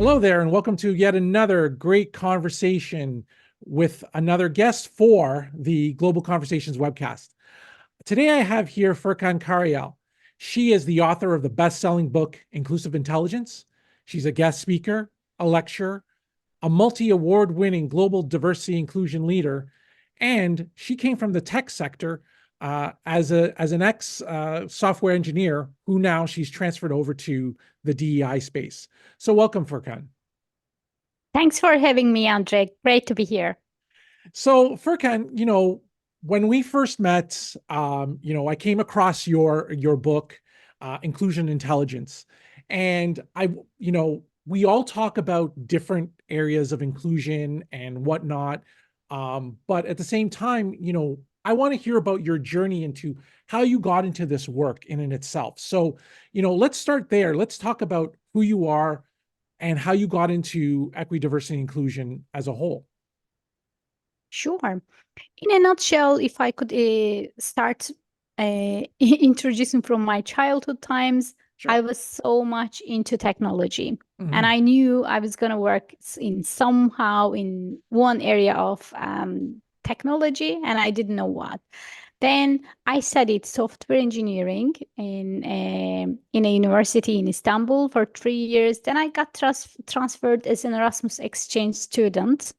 Hello there, and welcome to yet another great conversation with another guest for the Global Conversations webcast. Today I have here Furkan Karayel. She is the author of the best-selling book, Inclusive Intelligence. She's a guest speaker, a lecturer, a multi-award winning global diversity inclusion leader, and she came from the tech sector as an ex software engineer who now she's transferred over to the DEI space. So welcome, Furkan. Thanks for having me, Andre. Great to be here. So Furkan, when we first met, I came across your book, Inclusion Intelligence, and we all talk about different areas of inclusion and whatnot, but at the same time, I want to hear about your journey into how you got into this work in and itself. So, let's start there. Let's talk about who you are and how you got into equity, diversity, and inclusion as a whole. Sure. In a nutshell, if I could start introducing from my childhood times, Sure. I was so much into technology. Mm-hmm. And I knew I was going to work in one area of technology, and I didn't know what. Then I studied software engineering in a university in Istanbul for 3 years. Then I got transferred as an Erasmus exchange student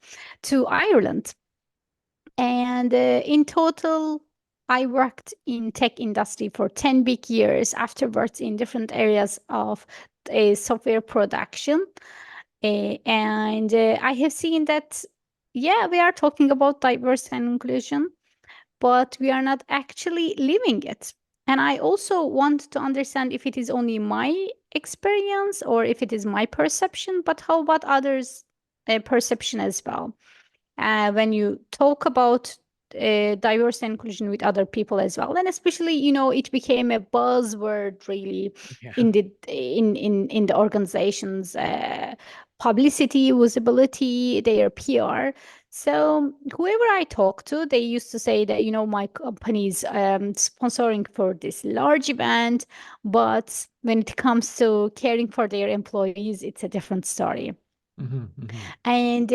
to Ireland. And in total, I worked in tech industry for 10 big years afterwards in different areas of software production. And I have seen that, yeah, we are talking about diversity and inclusion, but we are not actually living it. And I also want to understand if it is only my experience or if it is my perception, but how about others' perception as well? When you talk about diversity and inclusion with other people as well, and especially, it became a buzzword really Yeah. in the organizations, publicity, visibility, their PR. So whoever I talk to, they used to say that, my company's sponsoring for this large event, but when it comes to caring for their employees, it's a different story. Mm-hmm, mm-hmm. And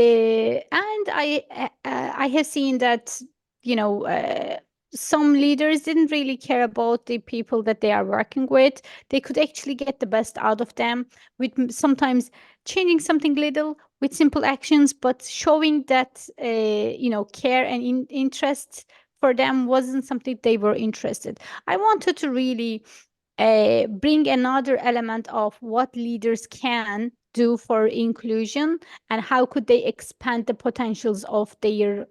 I have seen that, you know uh, some leaders didn't really care about the people that they are working with. They could actually get the best out of them with sometimes changing something little with simple actions, but showing that care and interest for them wasn't something they were interested. I wanted to really bring another element of what leaders can do for inclusion and how could they expand the potentials of their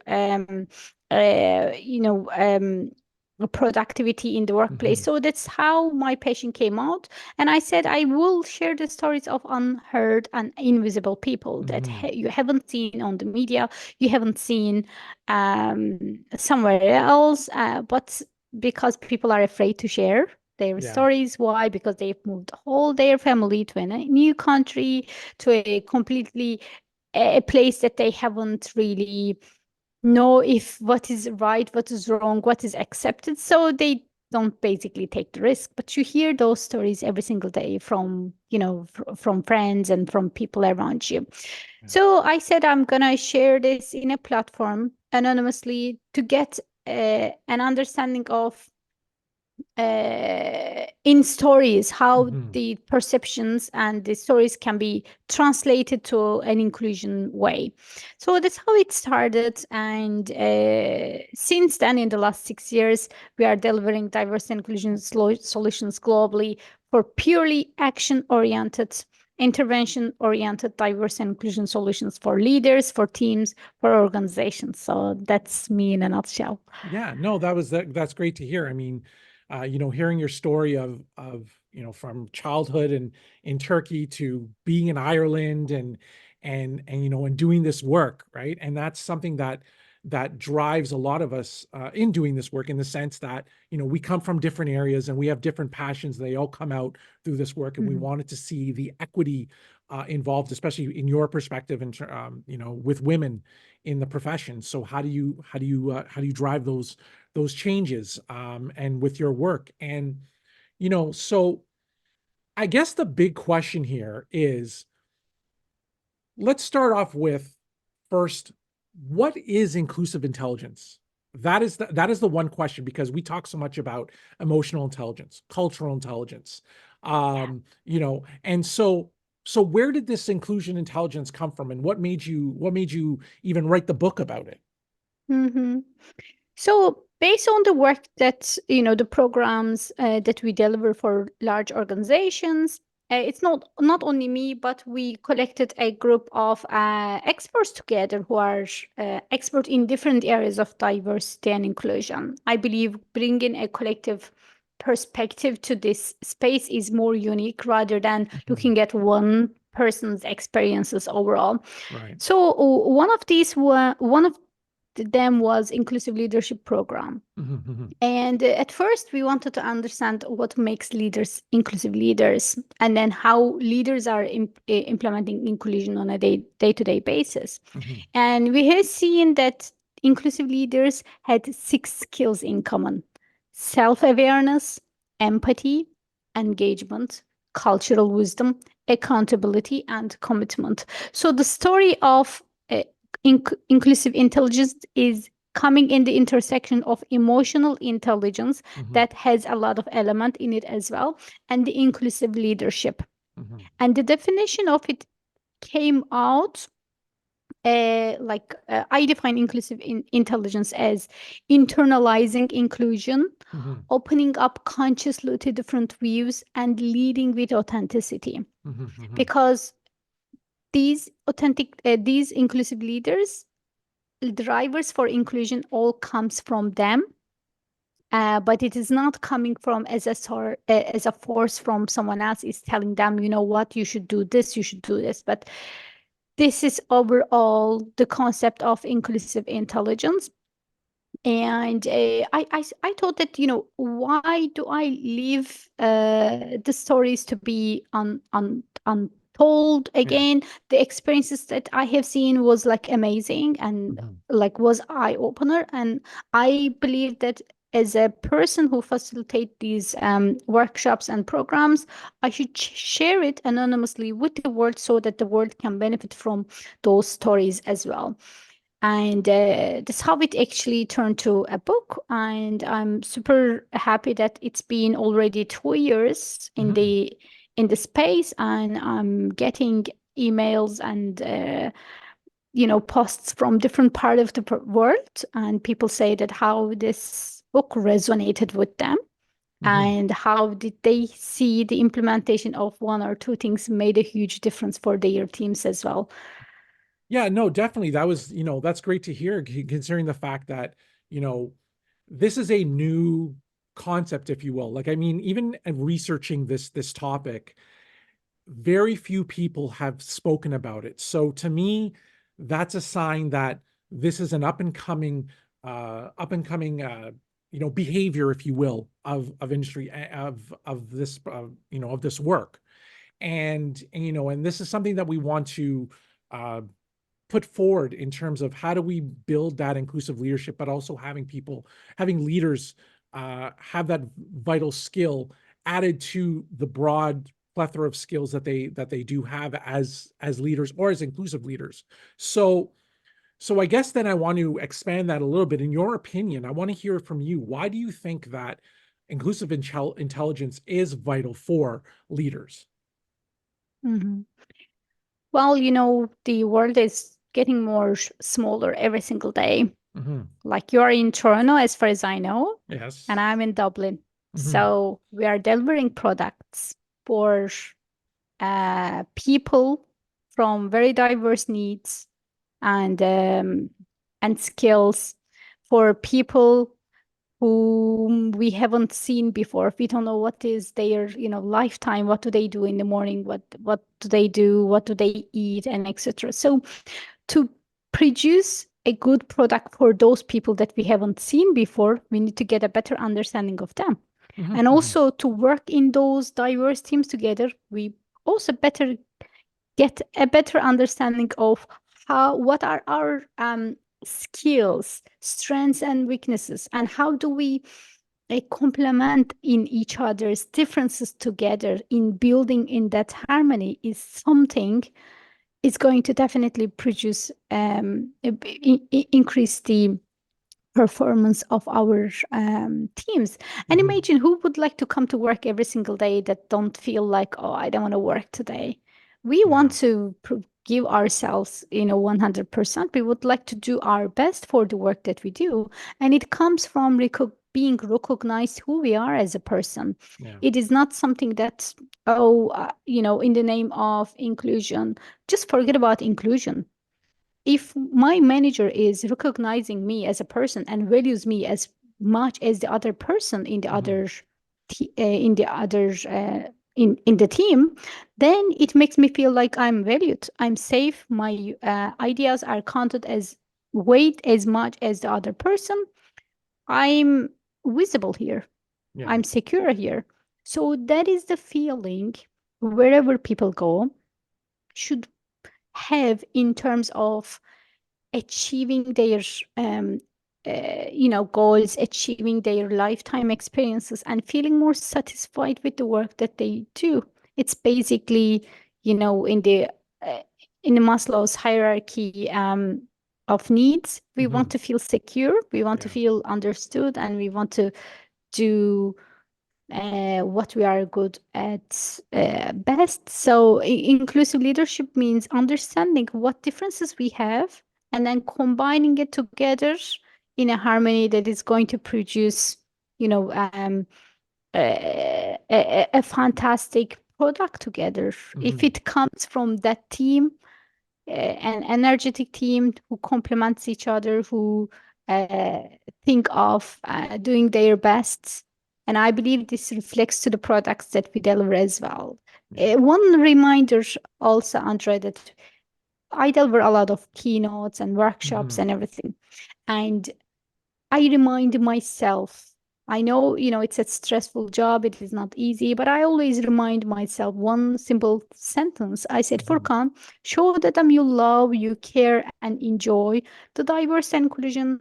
productivity in the workplace. Mm-hmm. So that's how my passion came out, and I said I will share the stories of unheard and invisible people that Mm-hmm. you haven't seen on the media, you haven't seen somewhere else, but because people are afraid to share their Yeah. stories. Why? Because they've moved all their family to a new country, to a completely a place that they haven't really know if what is right, what is wrong, what is accepted. So they don't basically take the risk. But you hear those stories every single day from, from friends and from people around you. Yeah. So I said I'm gonna share this in a platform anonymously to get an understanding of in stories how Mm-hmm. the perceptions and the stories can be translated to an inclusion way. So that's how it started, and since then, in the last 6 years, we are delivering diversity and inclusion solutions globally for purely action oriented, intervention oriented diversity and inclusion solutions for leaders, for teams, for organizations. So that's me in a nutshell. Yeah, no, that's great to hear. I mean, hearing your story of from childhood and in Turkey to being in Ireland and doing this work, right? And that's something that drives a lot of us in doing this work, in the sense that we come from different areas and we have different passions. They all come out through this work, and we wanted to see the equity involved, especially in your perspective, and with women in the profession. So how do you drive those changes and with your work? And so I guess the big question here is, let's start off with first, what is inclusive intelligence? That is the one question, because we talk so much about emotional intelligence, cultural intelligence, and so where did this inclusion intelligence come from, and what made you even write the book about it? Mm-hmm. So based on the work that, the programs that we deliver for large organizations, it's not only me, but we collected a group of experts together who are expert in different areas of diversity and inclusion. I believe bringing a collective perspective to this space is more unique rather than Mhm. looking at one person's experiences overall. Right. So one of them was inclusive leadership program. Mhm, mhm, And at first, we wanted to understand what makes leaders inclusive leaders, and then how leaders are implementing inclusion on a day-to-day basis. mhm, And we have seen that inclusive leaders had 6 skills in common: self-awareness, empathy, engagement, cultural wisdom, accountability, and commitment. So the story of uh, inclusive intelligence is coming in the intersection of emotional intelligence mhm, that has a lot of element in it as well, and the inclusive leadership. mhm, And the definition of it came out I define inclusive intelligence as internalizing inclusion, mhm, opening up consciously to different views, and leading with authenticity. mhm, mhm, Because these inclusive leaders, drivers for inclusion, all comes from them, but it is not coming from as a force from someone else is telling them, you know what, you should do this, you should do this. But this is overall the concept of inclusive intelligence. And I thought that, why do I leave the stories to be untold yeah. again? The experiences that I have seen was like amazing and Mhm, like was eye opener. And I believe that as a person who facilitate these workshops and programs, I should share it anonymously with the world so that the world can benefit from those stories as well. And that's how it actually turned to a book. And I'm super happy that it's been already 2 years mhm. in the space, and I'm getting emails and posts from different part of the world, and people say that how this book resonated with them, Mhm. and how did they see the implementation of one or two things made a huge difference for their teams as well. Yeah, no, definitely. That was, that's great to hear, considering the fact that, you know, this is a new concept, if you will. Like, I mean, even in researching this topic, very few people have spoken about it. So to me, that's a sign that this is an behavior, if you will, of industry, of this, of this work. And this is something that we want to uh, put forward in terms of how do we build that inclusive leadership, but also having leaders have that vital skill added to the broad plethora of skills that they do have as leaders or as inclusive leaders. So I guess then I want to expand that a little bit. In your opinion, I want to hear from you. Why do you think that inclusive intelligence is vital for leaders? Mhm. Well, the world is getting more smaller every single day. Hmm. Like you're in Toronto, as far as I know, and Yes. I'm in Dublin. Hmm. So we are delivering products for people from very diverse needs and skills, for people whom we haven't seen before. We don't know what is their, lifetime. What do they do in the morning? What do they do? What do they eat? And etc. So to produce a good product for those people that we haven't seen before, we need to get a better understanding of them. Hmm. And Hmm. also to work in those diverse teams together, we also better get a better understanding of what are our skills, strengths, and weaknesses, and how do we complement in each other's differences together in building in that harmony is something it's going to definitely increase the performance of our teams. And Mm-hmm. imagine who would like to come to work every single day that don't feel like, oh, I don't want to work today. We want Yeah. to give ourselves, 100%. We would like to do our best for the work that we do. And it comes from being recognized who we are as a person. Yeah. It is not something that, in the name of inclusion, just forget about inclusion. If my manager is recognizing me as a person and values me as much as the other person in the Mm-hmm. other in the other in the team, then it makes me feel like I'm valued, I'm safe, my ideas are counted as weight as much as the other person. I'm visible here, Yeah. I'm secure here. So that is the feeling wherever people go should have in terms of achieving their um, goals, achieving their lifetime experiences, and feeling more satisfied with the work that they do. It's basically, in uh, the Maslow's hierarchy of needs. We Mm-hmm. want to feel secure, we want to Yeah. feel understood, and we want to do what we are good at best. So, inclusive leadership means understanding what differences we have and then combining it together in a harmony that is going to produce, a fantastic product together. If Mm-hmm. it comes from that team, an energetic team who complements each other, who uh, think of doing their best. And I believe this reflects to the products that we deliver as well. Yeah. One reminder also, Andre, that I deliver a lot of keynotes and workshops Mm-hmm. and everything. And I remind myself, I know, it's a stressful job, it is not easy, but I always remind myself one simple sentence. I said, Mm-hmm. Furkan, show that you love, you care, and enjoy the diverse and inclusion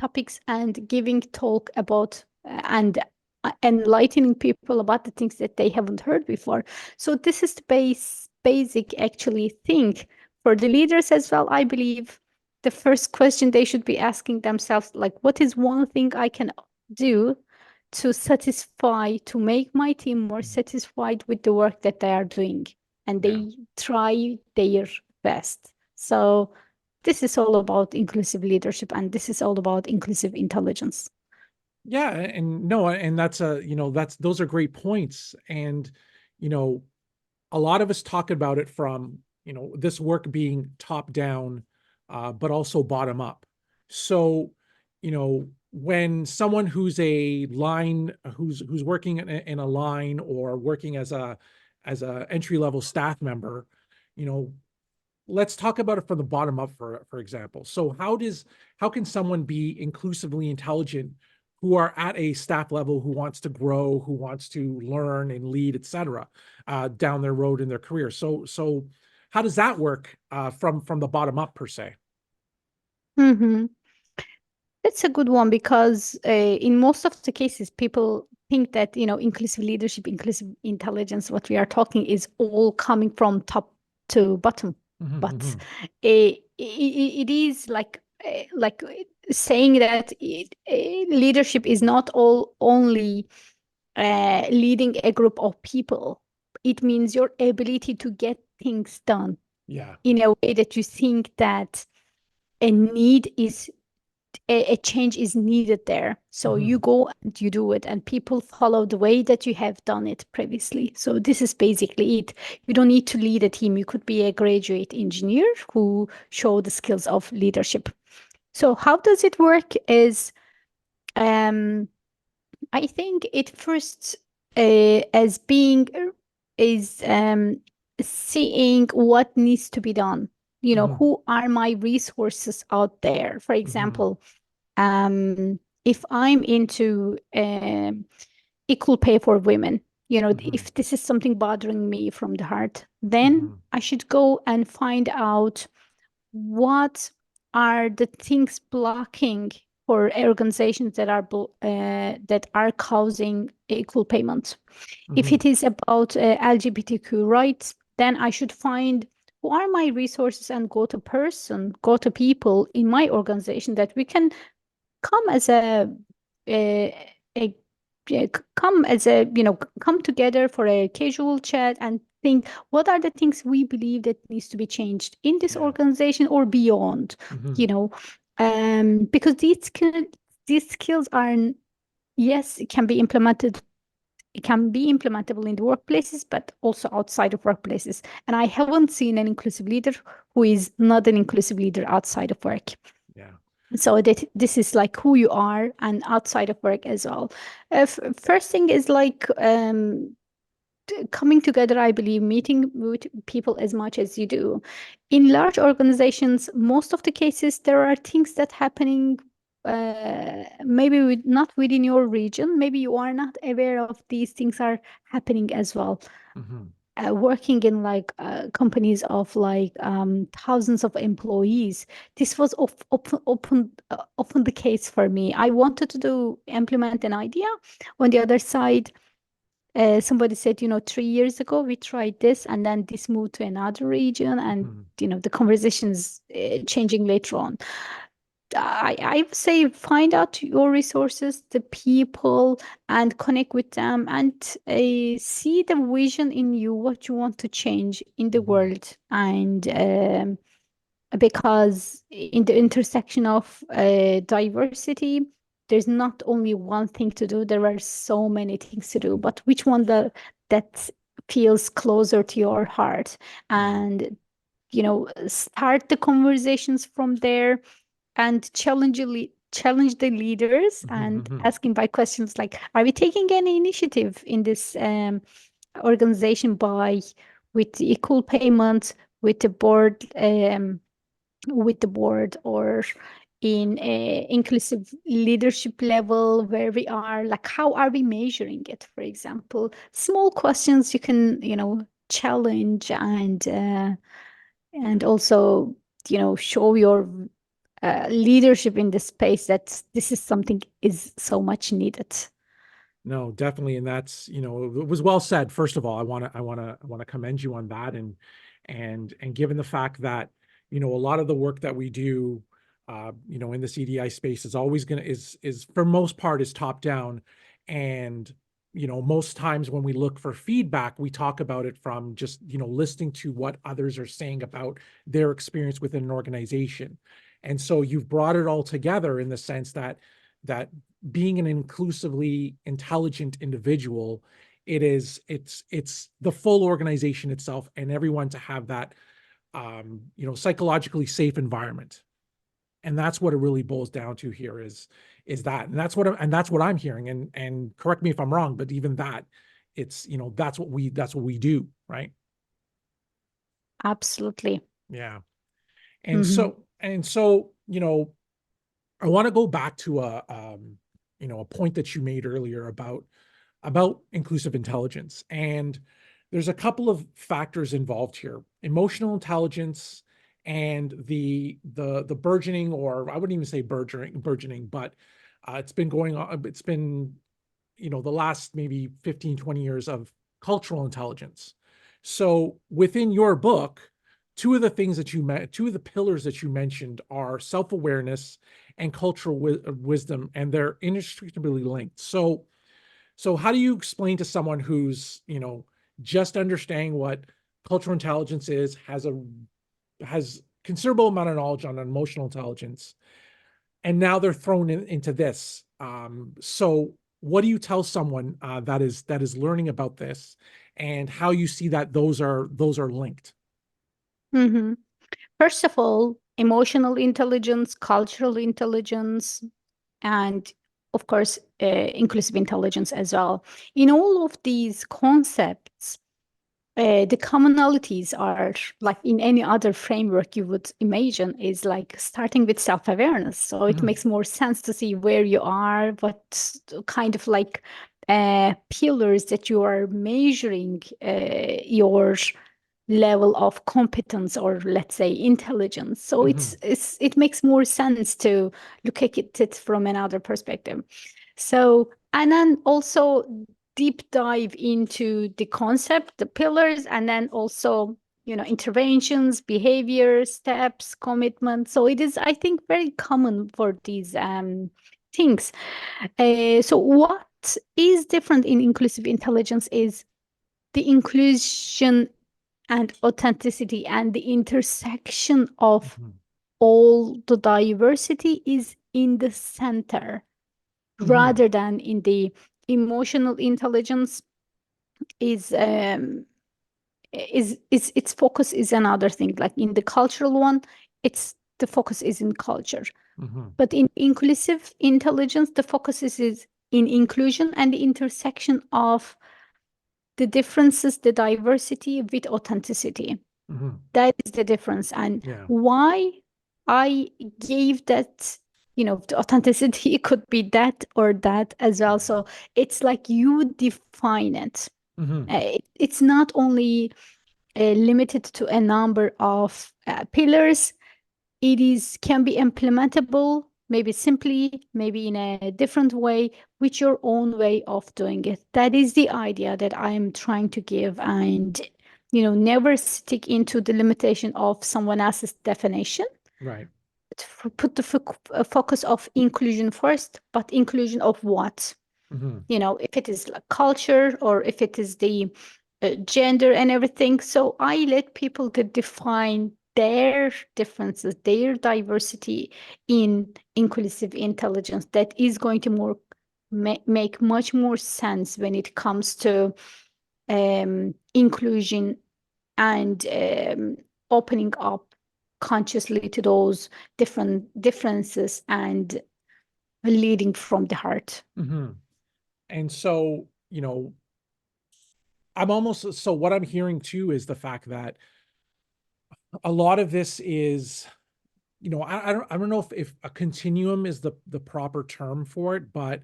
topics and giving talk about and enlightening people about the things that they haven't heard before. So this is the basic actually thing for the leaders as well. I believe the first question they should be asking themselves, like, what is one thing I can do to make my team more satisfied with the work that they are doing, and Yeah. they try their best. So this is all about inclusive leadership, and this is all about inclusive intelligence. Yeah, and no, and that's that's those are great points. And you know, a lot of us talk about it from, this work being top down, but also bottom up. So, when someone who's working in a line or working as a entry level staff member, you know, let's talk about it from the bottom up, for example. So how can someone be inclusively intelligent who are at a staff level, who wants to grow, who wants to learn and lead, et cetera, down their road in their career? So how does that work from the bottom up, per se? Mm-hmm. That's a good one because in most of the cases, people think that, inclusive leadership, inclusive intelligence, what we are talking is all coming from top to bottom. Mhm, But mhm. it is like saying that leadership is not all only leading a group of people. It means your ability to get things done Yeah. in a way that you think that a need is a change is needed there. So you Mhm. go and you do it, and people follow the way that you have done it previously. So this is basically it. You don't need to lead a team. You could be a graduate engineer who show the skills of leadership. So how does it work is um, I think it first as being is seeing what needs to be done. Mhm. Who are my resources out there? For Mhm. example, if I'm into equal pay for women, Mhm. if this is something bothering me from the heart, then Mhm. I should go and find out what are the things blocking for organizations that are causing equal payment. If Mhm. it is about LGBTQ rights, then I should find who are my resources and go to people in my organization that we can come as a come as a come together for a casual chat and think what are the things we believe that needs to be changed in this Yeah. organization or beyond, Hmm. because these skills are, yes, it can be implemented, it can be implementable in the workplaces, but also outside of workplaces. And I haven't seen an inclusive leader who is not an inclusive leader outside of work. Yeah. So that this is like who you are and outside of work as well. First thing is like coming together, I believe, meeting with people as much as you do. In large organizations, most of the cases, there are things that happening maybe not within your region. Maybe you are not aware of these things are happening as well. Hmm. Working in like companies of like thousands of employees, this was often the case for me. I wanted to implement an idea. On the other side, somebody said, 3 years ago we tried this, and then this moved to another region, and Hmm. the conversations changing later on. I would say find out your resources, the people, and connect with them, and see the vision in you, what you want to change in the Hmm. world. And because in the intersection of diversity, there's not only one thing to do, there are so many things to do, but which one that feels closer to your heart? Yeah. And start the conversations from there, and challenge the leaders and Hmm. asking by questions like, are we taking any initiative in this organization by with equal payments with the board, or in a inclusive leadership level, where we are, like, how are we measuring it? For example, small questions you can challenge, and also show your leadership in the space, that this is something is so much needed. No, definitely. And that's, it was well said. First of all, I want to commend you on that. And given the fact that, a lot of the work that we do, in the CDI space is always going to, is for most part is top down. And, most times when we look for feedback, we talk about it from just, listening to what others are saying about their experience within an organization. And so you've brought it all together in the sense that being an inclusively intelligent individual, it's the full organization itself and everyone to have that psychologically safe environment. And that's what it really boils down to here is that. And that's what I'm hearing. And correct me if I'm wrong, but even that, it's that's what we do, right? Absolutely. Yeah. And Hmm. so I want to go back to a point that you made earlier about inclusive intelligence. And there's a couple of factors involved here: emotional intelligence and the burgeoning, or I wouldn't even say burgeoning, but it's been going on. It's been, the last maybe 15, 20 years of cultural intelligence. So within your book, two of the pillars that you mentioned are self-awareness and cultural wisdom, and they're inextricably linked. So how do you explain to someone who's, just understanding what cultural intelligence is, has considerable amount of knowledge on emotional intelligence, and now they're thrown into this? So what do you tell someone that is learning about this, and how you see that those are linked? Hmm. First of all, emotional intelligence, cultural intelligence, and of course, inclusive intelligence as well. In all of these concepts, the commonalities are like in any other framework you would imagine, is like starting with self-awareness. So it Mhm. makes more sense to see where you are, what kind of like pillars that you are measuring your level of competence, or let's say intelligence. So Mhm. it makes more sense to look at it from another perspective. So, and then also deep dive into the concept, the pillars, and then also interventions, behavior, steps, commitment. So it is, I think, very common for these things. So what is different in inclusive intelligence is the inclusion and authenticity, and the intersection of all the diversity is in the center, rather than in the emotional intelligence is its focus is another thing. Like in the cultural one, it's the focus is in culture. But in inclusive intelligence, the focus is in inclusion and the intersection of the differences, the diversity with authenticity. That is the difference. And Yeah. why I gave that, the authenticity could be that or that as well. So it's like you define it. It's not only limited to a number of pillars. It can be implementable, maybe simply, maybe in a different way, with your own way of doing it. That is the idea that I'm trying to give, and never stick into the limitation of someone else's definition. Right. Put the focus of inclusion first, but inclusion of what? If it is like culture, or if it is the gender and everything. So I let people to define their differences, their diversity in inclusive intelligence. That is going to make much more sense when it comes to inclusion and opening up consciously to those different differences and leading from the heart. And so, so what I'm hearing too is the fact that a lot of this is, I don't know if a continuum is the proper term for it, but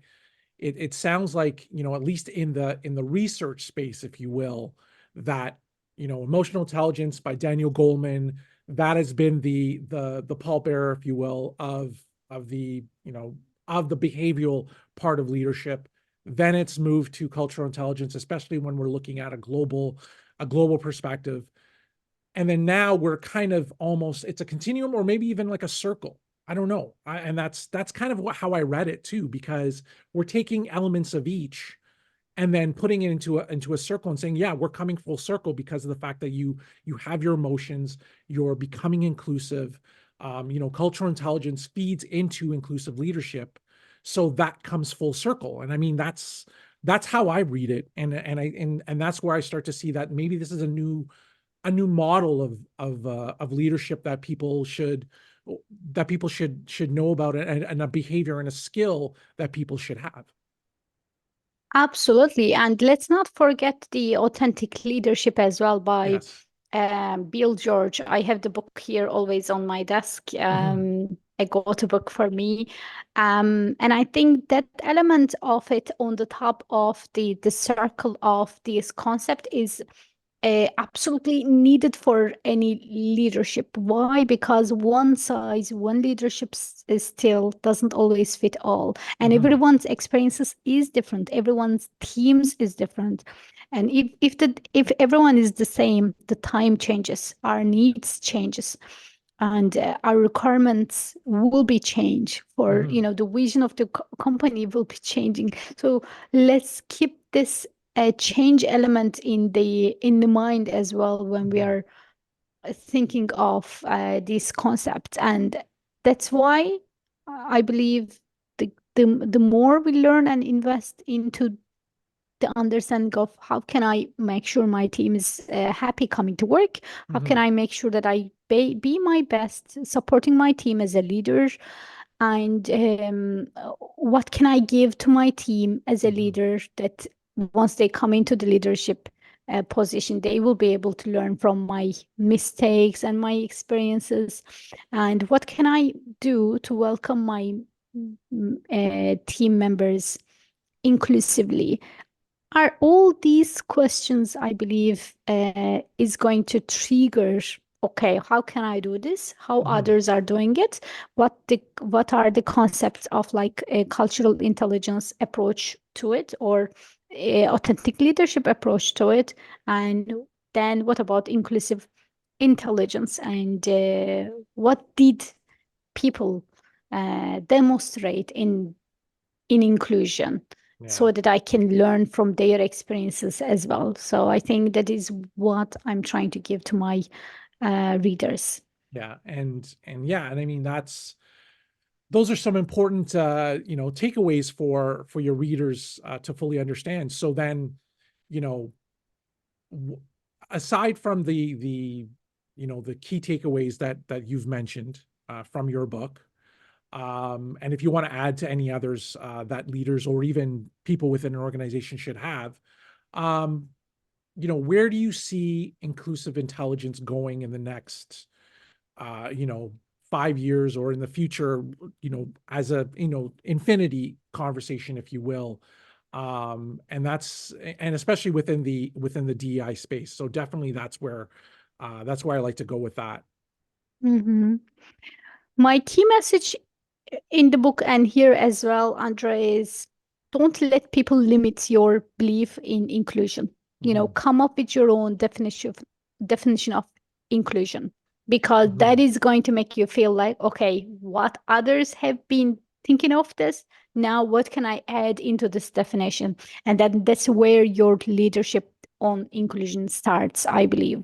it sounds like, at least in the research space, if you will, that, emotional intelligence by Daniel Goleman, that has been the pallbearer, if you will, of the, of the behavioral part of leadership. Then it's moved to cultural intelligence, especially when we're looking at a global perspective. And then now we're kind of almost, it's a continuum, or maybe even like a circle. I don't know. And that's kind of how I read it too, because we're taking elements of each and then putting it into a circle and saying, yeah, we're coming full circle because of the fact that you have your emotions, you're becoming inclusive. Cultural intelligence feeds into inclusive leadership. So that comes full circle. And I mean, that's how I read it. And that's where I start to see that maybe this is a new model of leadership that people should know about, and a behavior and a skill that people should have. Absolutely. And let's not forget the authentic leadership as well by Yes. Bill George. I have the book here always on my desk, a go-to book for me. And I think that element of it on the top of the circle of this concept is absolutely needed for any leadership. Why? Because one leadership still doesn't always fit all, and everyone's experiences is different. Everyone's teams is different, and if everyone is the same, the time changes, our needs changes, and our requirements will be changed for the vision of the company will be changing. So let's keep this a change element in the mind as well when we are thinking of these concepts. And that's why I believe the more we learn and invest into the understanding of how can I make sure my team is happy coming to work, how can I make sure that I be my best supporting my team as a leader, and what can I give to my team as a leader, that once they come into the leadership position, they will be able to learn from my mistakes and my experiences, and what can I do to welcome my team members inclusively. Are all these questions, I believe, is going to trigger, okay, how can I do this? How others are doing it? What are the concepts of like a cultural intelligence approach to it, or a authentic leadership approach to it? And then what about inclusive intelligence and what did people demonstrate in inclusion, Yeah. so that I can learn from their experiences as well. So I think that is what I'm trying to give to my readers. Yeah. And yeah, and I mean those are some important takeaways for your readers to fully understand. So then, you know, aside from the key takeaways that you've mentioned from your book, and if you want to add to any others that leaders or even people within an organization should have, um, where do you see inclusive intelligence going in the next, uh, you know, 5 years or in the future, as a, infinity conversation, if you will. And especially within the DEI space. So definitely that's where I like to go with that. Mhm. My key message in the book and here as well, Andre, is don't let people limit your belief in inclusion. Hmm. Come up with your own definition of inclusion, because that Hmm. is going to make you feel like, okay, what others have been thinking of this, now what can I add into this definition? And then that's where your leadership on inclusion starts, I believe.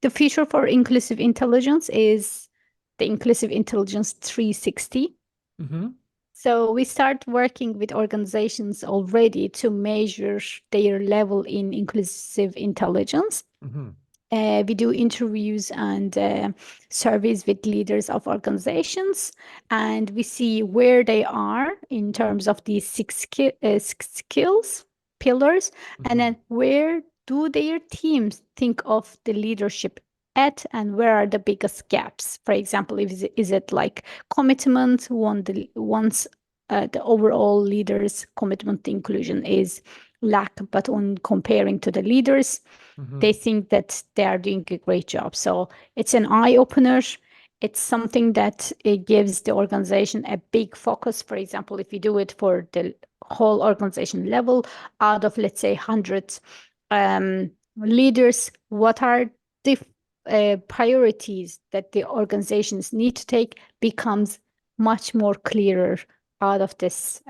The future for inclusive intelligence is the Inclusive Intelligence 360. Hmm. So we start working with organizations already to measure their level in inclusive intelligence. Hmm. We do interviews and surveys with leaders of organizations, and we see where they are in terms of these six skills pillars, and Hmm. then where do their teams think of the leadership at, and where are the biggest gaps. For example, is it like commitment? Once the overall leaders' commitment to inclusion is lack, but on comparing to the leaders, Hmm. they think that they are doing a great job. So it's an eye opener. It's something that it gives the organization a big focus. For example, if you do it for the whole organization level, out of, let's say, 100 leaders, what are the priorities that the organizations need to take becomes much more clearer out of this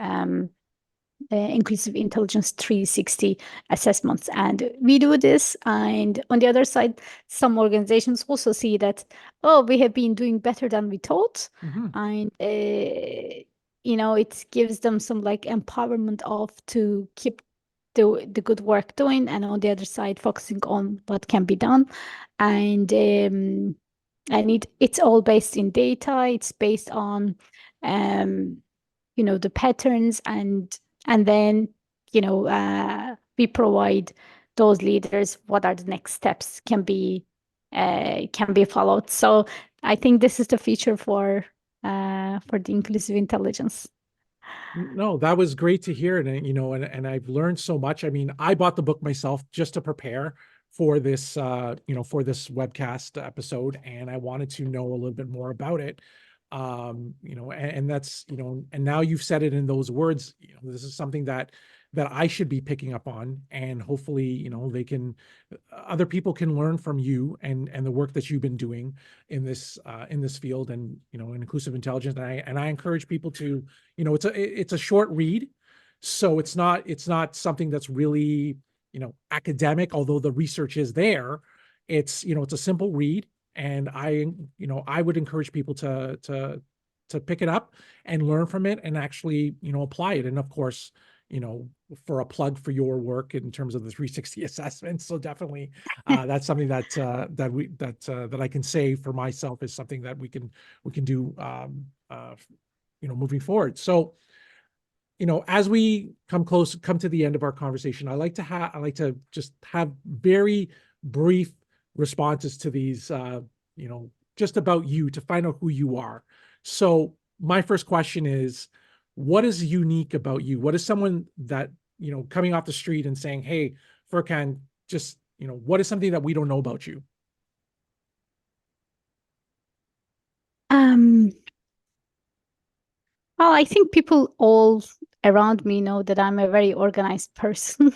Inclusive Intelligence 360 assessments. And we do this. And on the other side, some organizations also see that, oh, we have been doing better than we thought. Hmm. And, it gives them some like empowerment of to keep the good work doing. And on the other side, focusing on what can be done. And it's all based in data. It's based on um, the patterns, and then we provide those leaders what are the next steps can be followed. So I think this is the future for the inclusive intelligence. No, that was great to hear. And I've learned so much. I mean, I bought the book myself just to prepare for this webcast episode, and I wanted to know a little bit more about it. And that's, and now you've said it in those words, this is something that I should be picking up on, and hopefully, other people can learn from you and the work that you've been doing in this field, and in inclusive intelligence. And I encourage people to, it's a short read, so it's not something that's really academic, although the research is there. It's a simple read, and I would encourage people to pick it up and learn from it and actually apply it. And of course, you know for a plug for your work in terms of the 360 assessments, so definitely that's something that I can say for myself is something that we can do moving forward. So as we come to the end of our conversation, I like to just have very brief responses to these, just about you, to find out who you are. So my first question is, what is unique about you? What is someone that, coming off the street and saying, "Hey, Furkan, just, what is something that we don't know about you?" um well, I think people all around me know that I'm a very organized person.